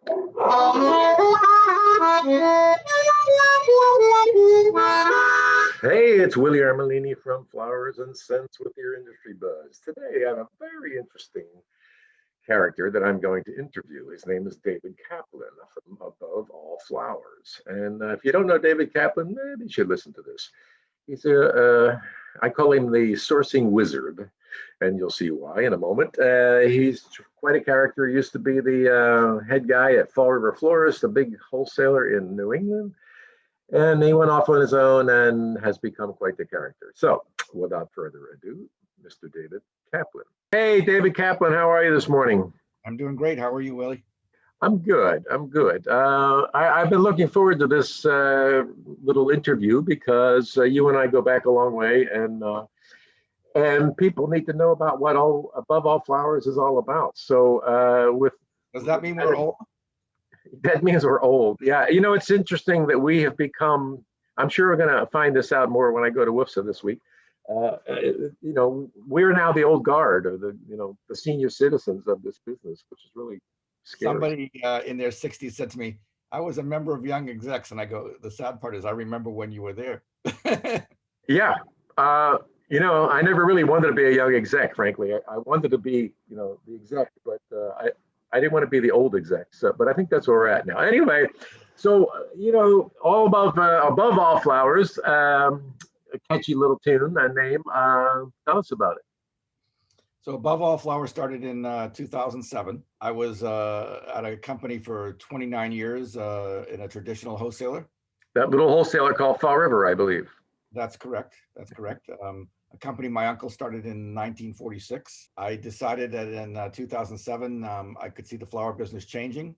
Hey, it's Willie Armelini from Flowers and Scents with your industry buzz. Today, I have a very interesting character that I'm going to interview. His name is David Kaplan from Above All Flowers. And if you don't know David Kaplan, maybe you should listen to this. He's I call him the sourcing wizard, and you'll see why in a moment. He's quite a character. He used to be the head guy at Fall River Florist, a big wholesaler in New England. And he went off on his own and has become quite the character. So, without further ado, Mr. David Kaplan. Hey, David Kaplan, how are you this morning? I'm doing great. How are you, Willie? I'm good. I'm good. I've been looking forward to this little interview because you and I go back a long way, and people need to know about what Above All Flowers is all about. So, Does that mean we're old? That means we're old. Yeah. You know, it's interesting that we have become, I'm sure we're going to find this out more when I go to WIFSA this week. We're now the old guard, or the senior citizens of this business, which is really scary. Somebody in their 60s said to me, I was a member of Young Execs. And I go, the sad part is I remember when you were there. Yeah. I never really wanted to be a young exec, frankly. I wanted to be, the exec, but I didn't want to be the old exec. So, but I think that's where we're at now. Anyway, so, all Above All Flowers, a catchy little tune, a name. Tell us about it. So Above All Flowers started in 2007. I was at a company for 29 years in a traditional wholesaler. That little wholesaler called Fall River, I believe. That's correct. That's correct. A company my uncle started in 1946. I decided that in 2007, I could see the flower business changing,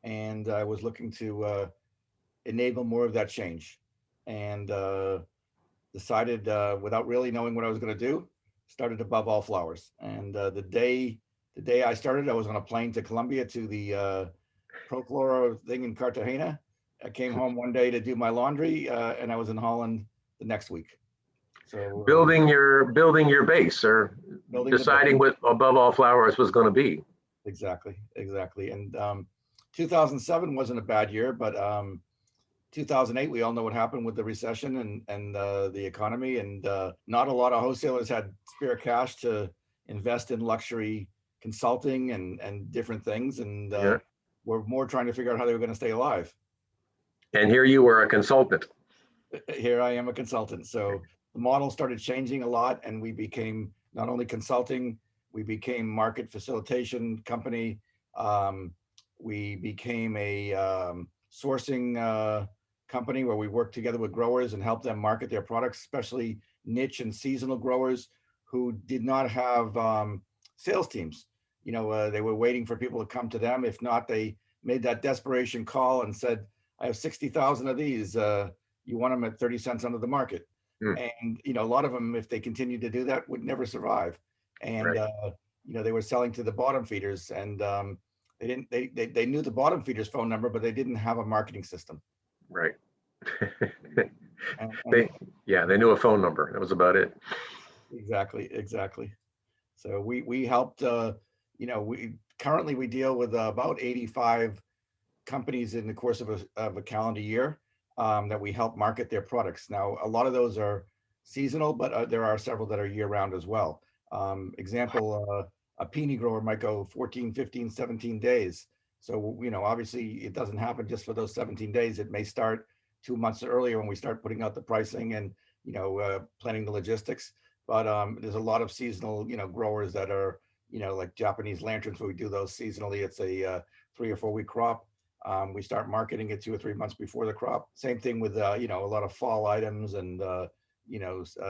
and I was looking to enable more of that change, and decided without really knowing what I was going to do, started Above All Flowers. And the day I started, I was on a plane to Colombia to the Pro Flora thing in Cartagena. I came home one day to do my laundry, and I was in Holland the next week. So building your base, or deciding what Above All Flowers was going to be. Exactly. And 2007 wasn't a bad year, but 2008, we all know what happened with the recession and the economy, and not a lot of wholesalers had spare cash to invest in luxury consulting and different things, and we're more trying to figure out how they were going to stay alive. And here you were a consultant. Here I am a consultant. So the model started changing a lot, and we became not only consulting, we became market facilitation company. We became a sourcing company where we work together with growers and help them market their products, especially niche and seasonal growers who did not have sales teams. They were waiting for people to come to them. If not, they made that desperation call and said, I have 60,000 of these. You want them at 30 cents under the market. And, a lot of them, if they continued to do that, would never survive. And, right. They were selling to the bottom feeders, and they knew the bottom feeders phone number, but they didn't have a marketing system. Right. They knew a phone number. That was about it. Exactly. So we helped, currently we deal with about 85 companies in the course of a calendar year that we help market their products. Now, a lot of those are seasonal, but there are several that are year round as well. Example, a peony grower might go 14, 15, 17 days. So, obviously it doesn't happen just for those 17 days. It may start 2 months earlier when we start putting out the pricing and, planning the logistics. But there's a lot of seasonal, growers that are, like Japanese lanterns, where we do those seasonally. It's a 3 or 4 week crop. We start marketing it 2 or 3 months before the crop. Same thing with, a lot of fall items and,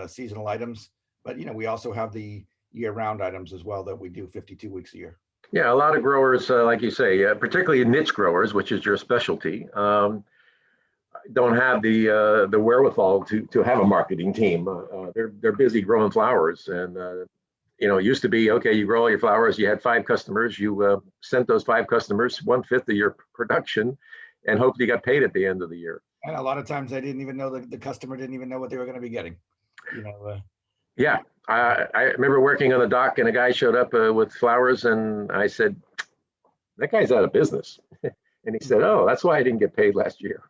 seasonal items. But, we also have the year-round items as well that we do 52 weeks a year. Yeah, a lot of growers, like you say, particularly niche growers, which is your specialty, don't have the wherewithal to have a marketing team. They're busy growing flowers, and it used to be, okay, you grow all your flowers, you had 5 customers, you sent those 5 customers 1/5 of your production, and hoped you got paid at the end of the year. And a lot of times they didn't even know the customer didn't even know what they were going to be getting. Yeah, I remember working on the dock, and a guy showed up with flowers, and I said, that guy's out of business. And he said, oh, that's why I didn't get paid last year.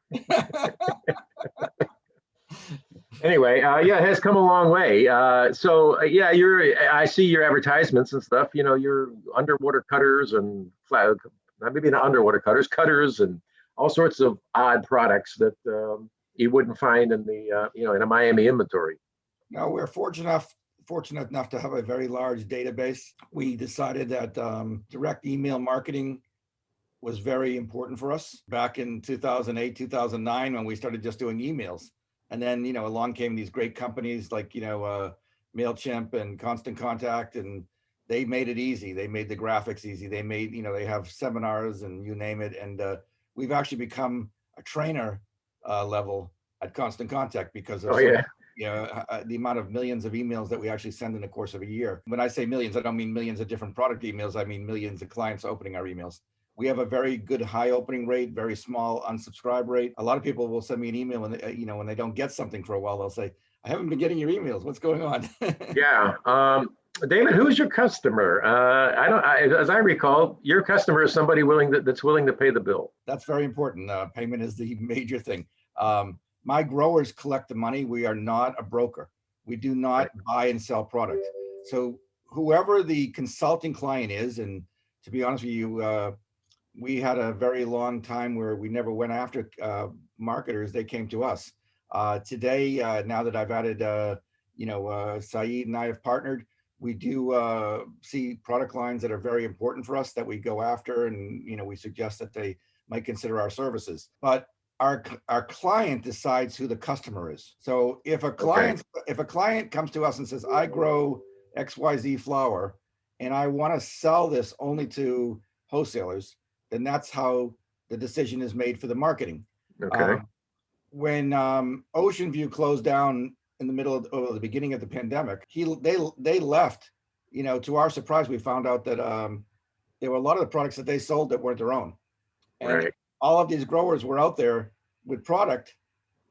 Anyway, yeah, it has come a long way. Yeah, I see your advertisements and stuff, your underwater cutters and maybe not underwater cutters and all sorts of odd products that you wouldn't find in in a Miami inventory. Now, we're fortunate enough to have a very large database. We decided that direct email marketing was very important for us back in 2008, 2009, when we started just doing emails. And then, along came these great companies like, MailChimp and Constant Contact, and they made it easy. They made the graphics easy. They made, they have seminars and you name it. And we've actually become a trainer level at Constant Contact because of the amount of millions of emails that we actually send in the course of a year. When I say millions, I don't mean millions of different product emails. I mean millions of clients opening our emails. We have a very good high opening rate, very small unsubscribe rate. A lot of people will send me an email when when they don't get something for a while, they'll say, I haven't been getting your emails. What's going on? Yeah. David, who's your customer? As I recall, your customer is somebody that's willing to pay the bill. That's very important. Payment is the major thing. My growers collect the money. We are not a broker. We do not buy and sell product. So whoever the consulting client is, and to be honest with you, we had a very long time where we never went after marketers. They came to us. Today, now that I've added, Saeed and I have partnered, we do see product lines that are very important for us that we go after, and we suggest that they might consider our services. But our client decides who the customer is. So if a client comes to us and says, I grow XYZ flower and I want to sell this only to wholesalers, then that's how the decision is made for the marketing. Okay. When Ocean View closed down in the middle of the beginning of the pandemic, they left. To our surprise, we found out that there were a lot of the products that they sold that weren't their own. And all of these growers were out there with product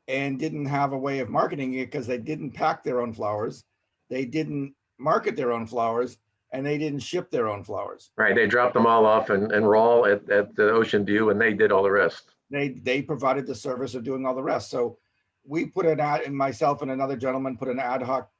and didn't have a way of marketing it because they didn't pack their own flowers, they didn't market their own flowers, and they didn't ship their own flowers. Right. They dropped them all off and raw at the Ocean View, and they did all the rest. They provided the service of doing all the rest. So we put an ad, and myself and another gentleman put an ad hoc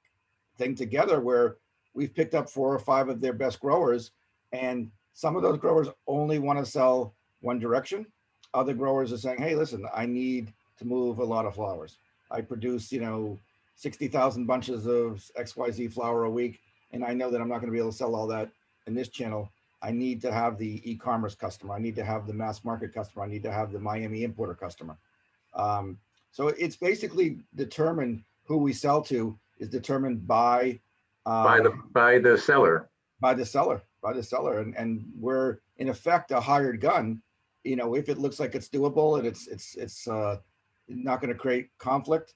thing together where we've picked up 4 or 5 of their best growers, and some of those growers only want to sell one direction. Other growers are saying, hey, listen, I need to move a lot of flowers. I produce, 60,000 bunches of XYZ flower a week, and I know that I'm not going to be able to sell all that in this channel. I need to have the e-commerce customer. I need to have the mass market customer. I need to have the Miami importer customer. So it's basically determined who we sell to is determined by the seller. By the seller. And we're in effect a hired gun. If it looks like it's doable and it's not going to create conflict,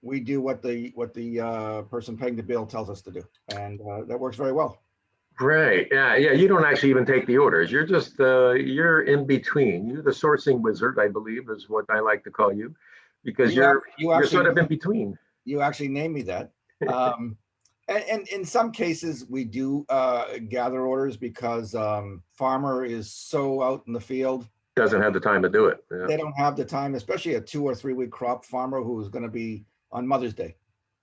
we do what the person paying the bill tells us to do, and that works very well. Great. Yeah. You don't actually even take the orders. You're just you're in between. You're the sourcing wizard, I believe, is what I like to call you, because you're sort of in between. You actually named me that. And in some cases, we do gather orders because farmer is so out in the field. Doesn't have the time to do it. Yeah. They don't have the time, especially a 2 or 3 week crop farmer who's going to be on Mother's Day,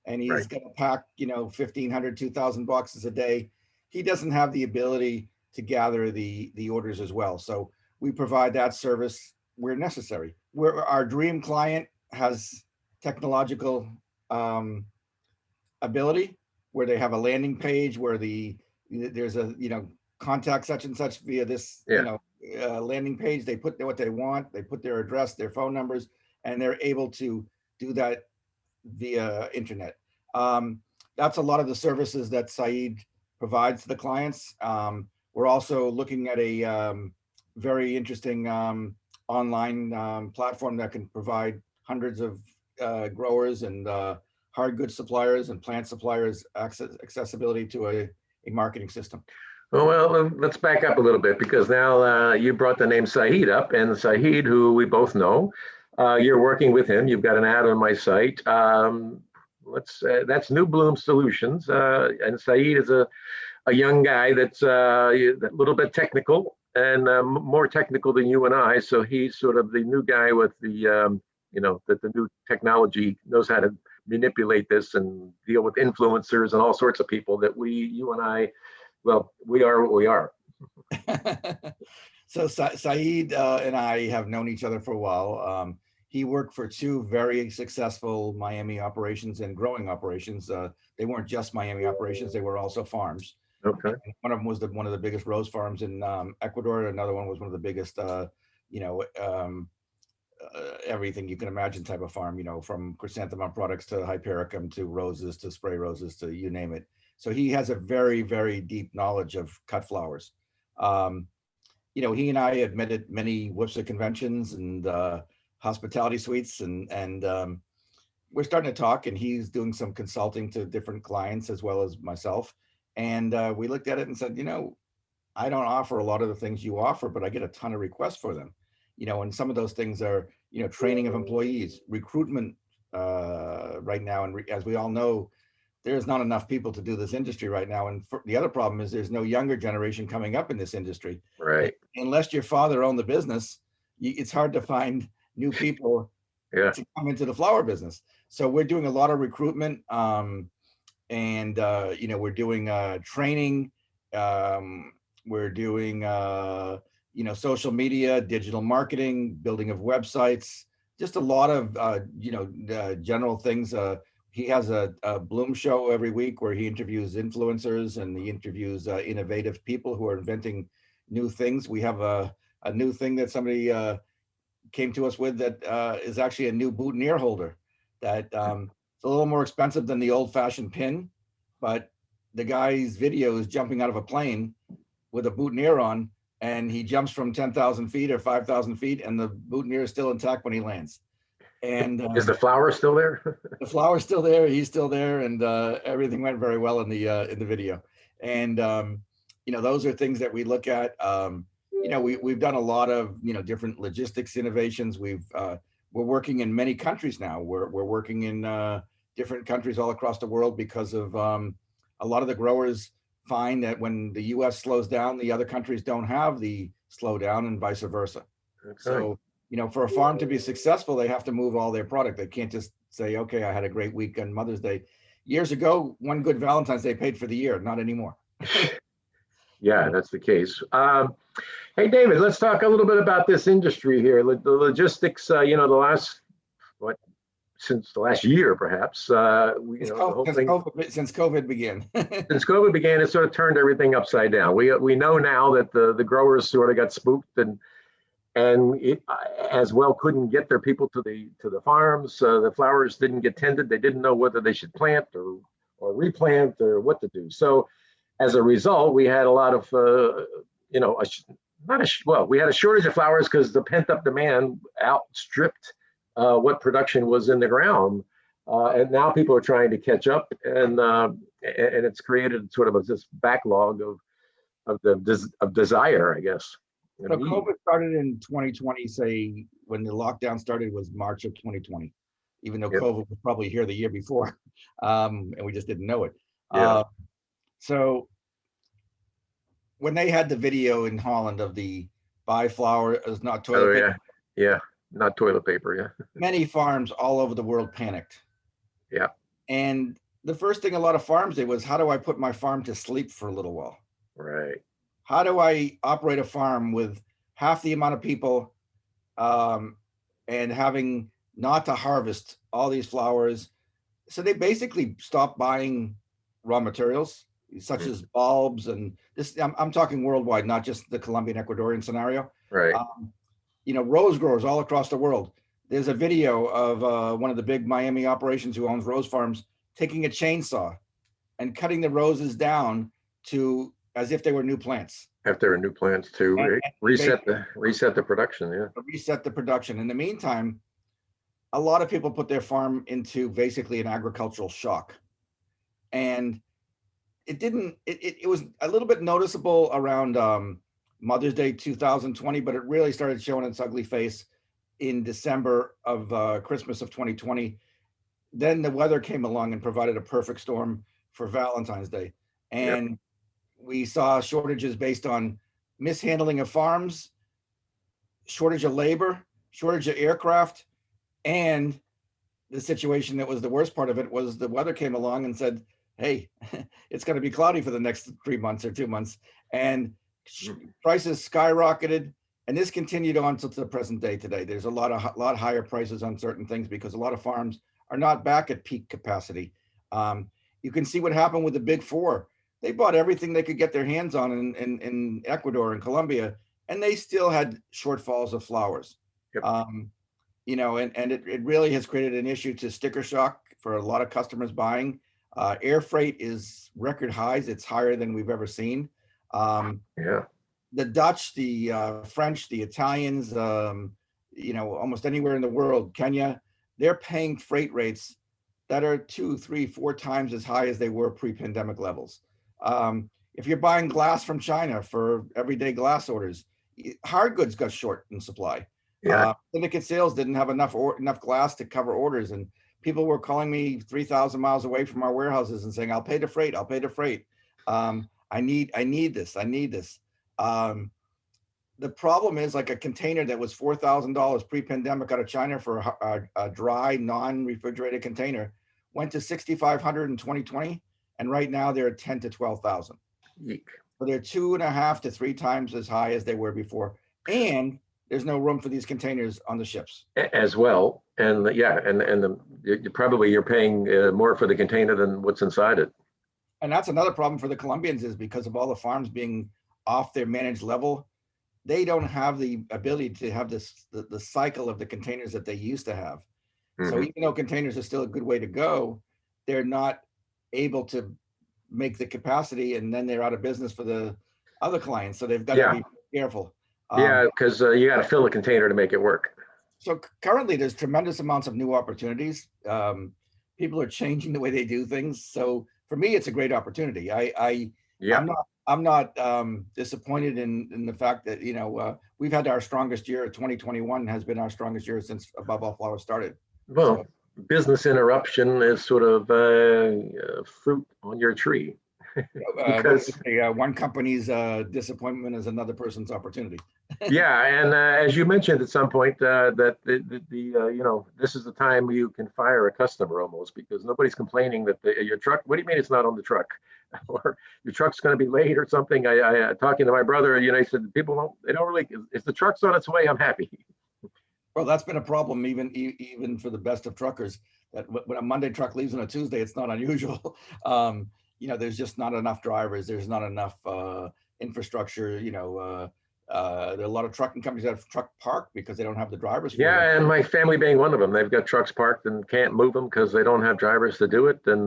and he's going to pack 1,500, 2,000 boxes a day. He doesn't have the ability to gather the orders as well. So we provide that service where necessary. Where our dream client has technological ability, where they have a landing page where there's a contact such and such via this landing page. They put what they want, they put their address, their phone numbers, and they're able to do that via internet. That's a lot of the services that Saeed provides to the clients. We're also looking at a very interesting online platform that can provide hundreds of growers and hard goods suppliers and plant suppliers accessibility to a marketing system. Well, let's back up a little bit, because now you brought the name Saeed up, and Saeed, who we both know, you're working with him. You've got an ad on my site. That's New Bloom Solutions, and Saeed is a young guy that's a little bit technical, and more technical than you and I. So he's sort of the new guy with that the new technology knows how to manipulate this and deal with influencers and all sorts of people that you and I, well, we are what we are. So Saeed and I have known each other for a while. He worked for two very successful Miami operations and growing operations. They weren't just Miami operations; they were also farms. Okay. And one of them was one of the biggest rose farms in Ecuador. Another one was one of the biggest, everything you can imagine type of farm. From chrysanthemum products to hypericum to roses to spray roses to you name it. So he has a very, very deep knowledge of cut flowers. He and I had met at many WIPSA conventions and hospitality suites, and we're starting to talk, and he's doing some consulting to different clients as well as myself. And we looked at it and said, I don't offer a lot of the things you offer, but I get a ton of requests for them. And some of those things are, training of employees, recruitment right now. And as we all know, there's not enough people to do this industry right now. And the other problem is there's no younger generation coming up in this industry. Right. Unless your father owned the business, it's hard to find new people to come into the flower business. So we're doing a lot of recruitment, and we're doing training. We're doing social media, digital marketing, building of websites, just a lot of general things. He has a Bloom show every week where he interviews influencers and he interviews innovative people who are inventing new things. We have a new thing that somebody came to us with that is actually a new boutonniere holder that it's a little more expensive than the old-fashioned pin, but the guy's video is jumping out of a plane with a boutonniere on, and he jumps from 10,000 feet or 5,000 feet, and the boutonniere is still intact when he lands. And is the flower still there? The flower's still there. He's still there, and everything went very well in the video. And those are things that we look at. We've done a lot of different logistics innovations. We're working in many countries now. We're working in different countries all across the world because of a lot of the growers find that when the U.S. slows down, the other countries don't have the slowdown, and vice versa. Okay. So for a farm to be successful, they have to move all their product. They can't just say, okay, I had a great week on Mother's Day. Years ago, one good Valentine's Day paid for the year, not anymore. Yeah, that's the case. Hey, David, let's talk a little bit about this industry here. The logistics, since the last year, perhaps, the whole thing. Since COVID began. Since COVID began, it sort of turned everything upside down. We know now that the growers sort of got spooked and it as well couldn't get their people to the farms. The flowers didn't get tended. They didn't know whether they should plant or replant or what to do. So as a result, we had a lot of we had a shortage of flowers because the pent up demand outstripped what production was in the ground. And now people are trying to catch up, and it's created sort of this backlog of desire, I guess. So COVID started in 2020, say when the lockdown started was March of 2020, even though COVID was probably here the year before, and we just didn't know it. So when they had the video in Holland of the buy flower as not toilet paper. Not toilet paper, Many farms all over the world panicked. Yeah. And the first thing a lot of farms did was, how do I put my farm to sleep for a little while? Right. How do I operate a farm with half the amount of people and having not to harvest all these flowers? So they basically stopped buying raw materials, such as bulbs. And this, I'm talking worldwide, not just the Colombian Ecuadorian scenario. Right. Rose growers all across the world. There's a video of one of the big Miami operations who owns rose farms taking a chainsaw and cutting the roses down to as if they were new plants. If they were new plants to reset the production, Reset the production. In the meantime, a lot of people put their farm into basically an agricultural shock. And it was a little bit noticeable around Mother's Day 2020, but it really started showing its ugly face in December of Christmas of 2020. Then the weather came along and provided a perfect storm for Valentine's Day. And we saw shortages based on mishandling of farms, shortage of labor, shortage of aircraft, and the situation that was the worst part of it was the weather came along and said, hey, it's going to be cloudy for the next 3 months or 2 months. And prices skyrocketed. And this continued on to the present day today. There's a lot higher prices on certain things because a lot of farms are not back at peak capacity. You can see what happened with the big four. They bought everything they could get their hands on in Ecuador and Colombia, and they still had shortfalls of flowers. Yep. You know, and it really has created an issue to sticker shock for a lot of customers buying. Air freight is record highs. It's higher than we've ever seen. Yeah. The Dutch, the French, the Italians, you know, almost anywhere in the world, Kenya, they're paying freight rates that are 2, 3, 4 times as high as they were pre-pandemic levels. If you're buying glass from China for everyday glass orders, hard goods got short in supply. Yeah. Syndicate sales didn't have enough glass to cover orders, and people were calling me 3,000 miles away from our warehouses and saying, "I'll pay the freight. I'll pay the freight. I need this. I need this." The problem is, like, a container that was $4,000 pre-pandemic out of China for a dry, non-refrigerated container went to $6,500 in 2020, and right now they're at 10 to 12,000. Eek. So they're 2.5 to 3 times as high as they were before, and there's no room for these containers on the ships As well. And yeah, and you're paying more for the container than what's inside it. And that's another problem for the Colombians, is because of all the farms being off their managed level, they don't have the ability to have the cycle of the containers that they used to have. Mm-hmm. So even though containers are still a good way to go, they're not able to make the capacity, and then they're out of business for the other clients. So they've got to be careful. Yeah, because you got to fill a container to make it work. So currently there's tremendous amounts of new opportunities. People are changing the way they do things. So for me, it's a great opportunity. I'm not disappointed in the fact that, you know, we've had our strongest year. 2021 has been our strongest year since Above All Flowers started. Well, so, business interruption is sort of fruit on your tree. Because one company's disappointment is another person's opportunity. Yeah, and as you mentioned at some point, that you know, this is the time you can fire a customer almost, because nobody's complaining that your truck. What do you mean it's not on the truck, or your truck's going to be late or something? I talking to my brother, you know, he said they don't really. If the truck's on its way, I'm happy. Well, that's been a problem even for the best of truckers. That when a Monday truck leaves on a Tuesday, it's not unusual. You know, there's just not enough drivers. There's not enough infrastructure. You know, there are a lot of trucking companies that have truck parked because they don't have the drivers. Yeah, and my family being one of them, they've got trucks parked and can't move them because they don't have drivers to do it. And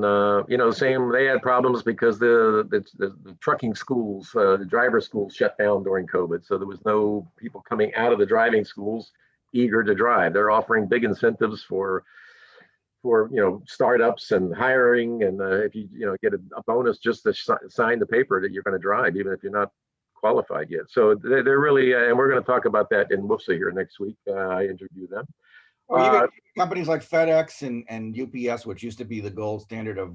you know, they had problems because the trucking schools, the driver schools shut down during COVID, so there was no people coming out of the driving schools eager to drive. They're offering big incentives for you know, startups and hiring, and if you get a bonus just to sign the paper that you're going to drive, even if you're not qualified yet. So they're really, and we're going to talk about that in WFSA here next week. I interview them. Even companies like FedEx and UPS, which used to be the gold standard of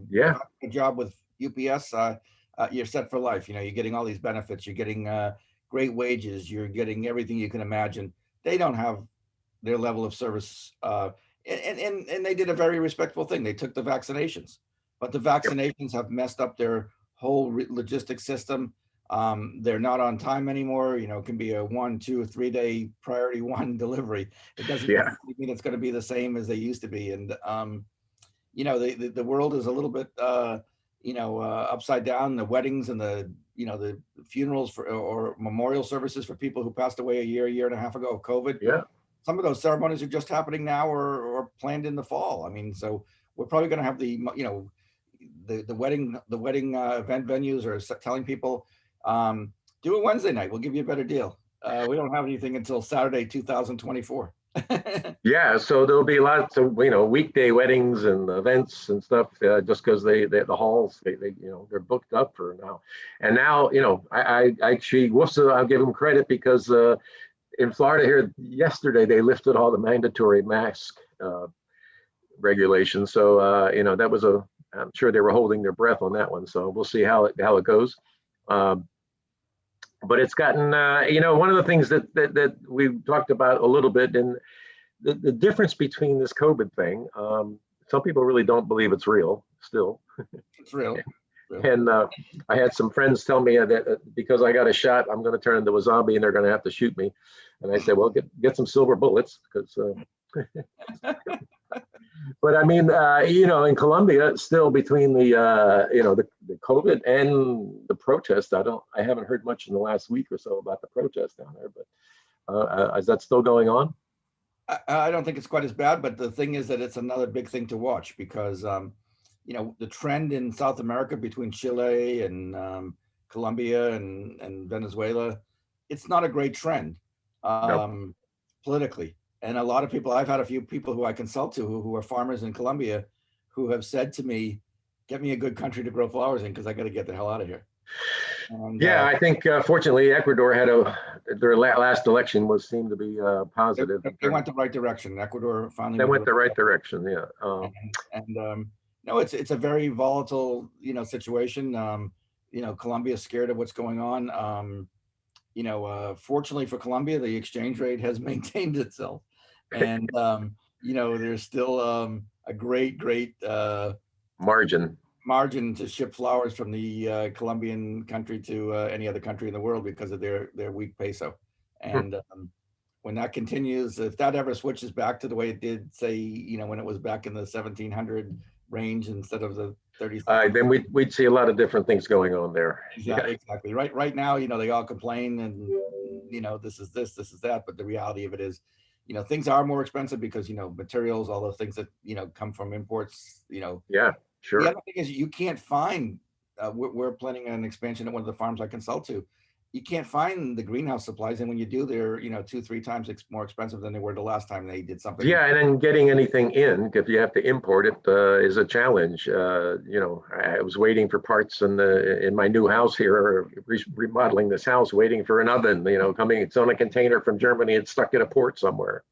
a job with UPS, you're set for life. You know, you're getting all these benefits. You're getting great wages. You're getting everything you can imagine. They don't have their level of service. And they did a very respectful thing. They took the vaccinations, but the vaccinations have messed up their whole logistics system. They're not on time anymore. You know, it can be a 1, 2, 3 day priority 1 delivery. It doesn't mean it's going to be the same as they used to be. And, you know, the world is a little bit, you know, upside down. The weddings and the funerals or memorial services for people who passed away a year and a half ago of COVID. Yeah. Some of those ceremonies are just happening now or planned in the fall. I mean, so we're probably going to have the wedding event venues are telling people, do it Wednesday night. We'll give you a better deal. We don't have anything until Saturday, 2024. Yeah, so there'll be lots of weekday weddings and events and stuff, just because the halls they're booked up for now. And now I actually I'll give them credit because in Florida here yesterday they lifted all the mandatory mask regulations. So that was I'm sure they were holding their breath on that one. So we'll see how it goes. but it's gotten, one of the things that we've talked about a little bit, and the difference between this COVID thing, some people really don't believe it's real still. It's real. And I had some friends tell me that because I got a shot, I'm going to turn into a zombie and they're going to have to shoot me. And I said, well, get some silver bullets, because but I mean, in Colombia, still between the COVID and the protest, I haven't heard much in the last week or so about the protest down there, but is that still going on? I don't think it's quite as bad, but the thing is that it's another big thing to watch, because the trend in South America between Chile and Colombia and Venezuela, it's not a great trend politically. And a lot of people, I've had a few people who I consult to who are farmers in Colombia who have said to me, get me a good country to grow flowers in, because I got to get the hell out of here. And, yeah, I think fortunately Ecuador had their last election seemed to be positive. They went the right direction. Ecuador finally went the right direction. Yeah. No, it's a very volatile, situation. Colombia's scared of what's going on. Fortunately for Colombia, the exchange rate has maintained itself, and there's still a great margin to ship flowers from the Colombian country to any other country in the world because of their weak peso. And when that continues, if that ever switches back to the way it did, say, when it was back in the 1700 range instead of the 30s, then we'd see a lot of different things going on there. Yeah, exactly. Right now, they all complain and this is that, but the reality of it is, things are more expensive because materials, all the things that come from imports. Yeah, sure. The other thing is you can't find. We're planning an expansion at one of the farms I consult to. You can't find the greenhouse supplies, and when you do, they're 2-3 times more expensive than they were the last time they did something. Yeah, and then getting anything in, if you have to import it, is a challenge. I was waiting for parts in my new house here, remodeling this house, waiting for an oven. Coming, it's on a container from Germany. It's stuck in a port somewhere.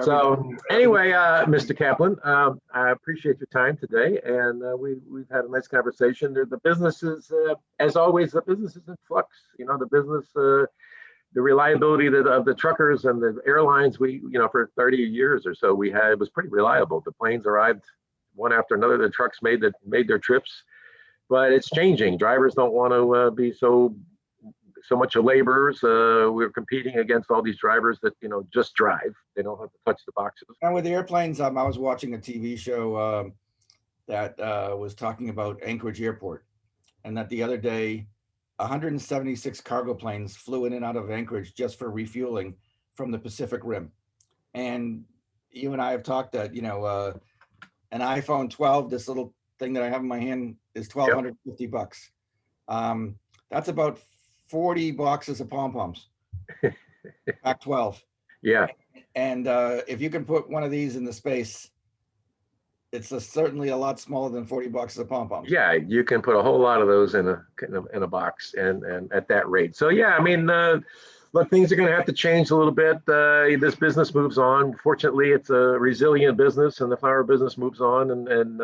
So anyway, Mr. Kaplan, I appreciate your time today, and we've had a nice conversation. The business is, as always, the business is in flux. The business, the reliability of the truckers and the airlines. For 30 years or so, it was pretty reliable. The planes arrived one after another. The trucks made their trips, but it's changing. Drivers don't want to be so much of laborers. We're competing against all these drivers that just drive. They don't have to touch the boxes. And with the airplanes, I was watching a TV show that was talking about Anchorage Airport, and that the other day 176 cargo planes flew in and out of Anchorage just for refueling from the Pacific Rim. And you and I have talked that an iPhone 12, this little thing that I have in my hand, is $1,250. That's about 40 boxes of pom-poms. Pack 12. Yeah. And if you can put one of these in the space, it's certainly a lot smaller than 40 boxes of pom-poms. Yeah, you can put a whole lot of those in a box, and at that rate. So yeah, I mean, look, things are going to have to change a little bit. This business moves on. Fortunately, it's a resilient business, and the flower business moves on, and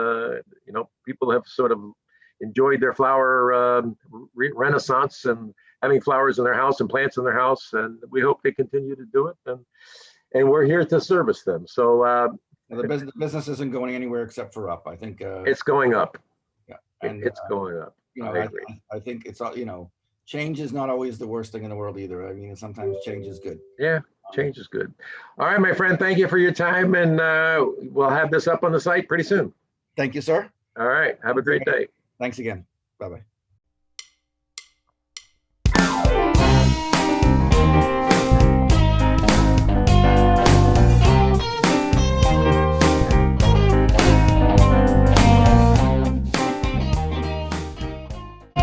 people have sort of enjoyed their flower renaissance and having flowers in their house and plants in their house, and we hope they continue to do it, and we're here to service them. So the business isn't going anywhere except for up. I think it's going up. Yeah, and it's going up. I think it's change is not always the worst thing in the world either. I mean, sometimes change is good. Yeah, change is good. All right, my friend, thank you for your time, and we'll have this up on the site pretty soon. Thank you, sir. All right, have a great day. Thanks again. Bye-bye.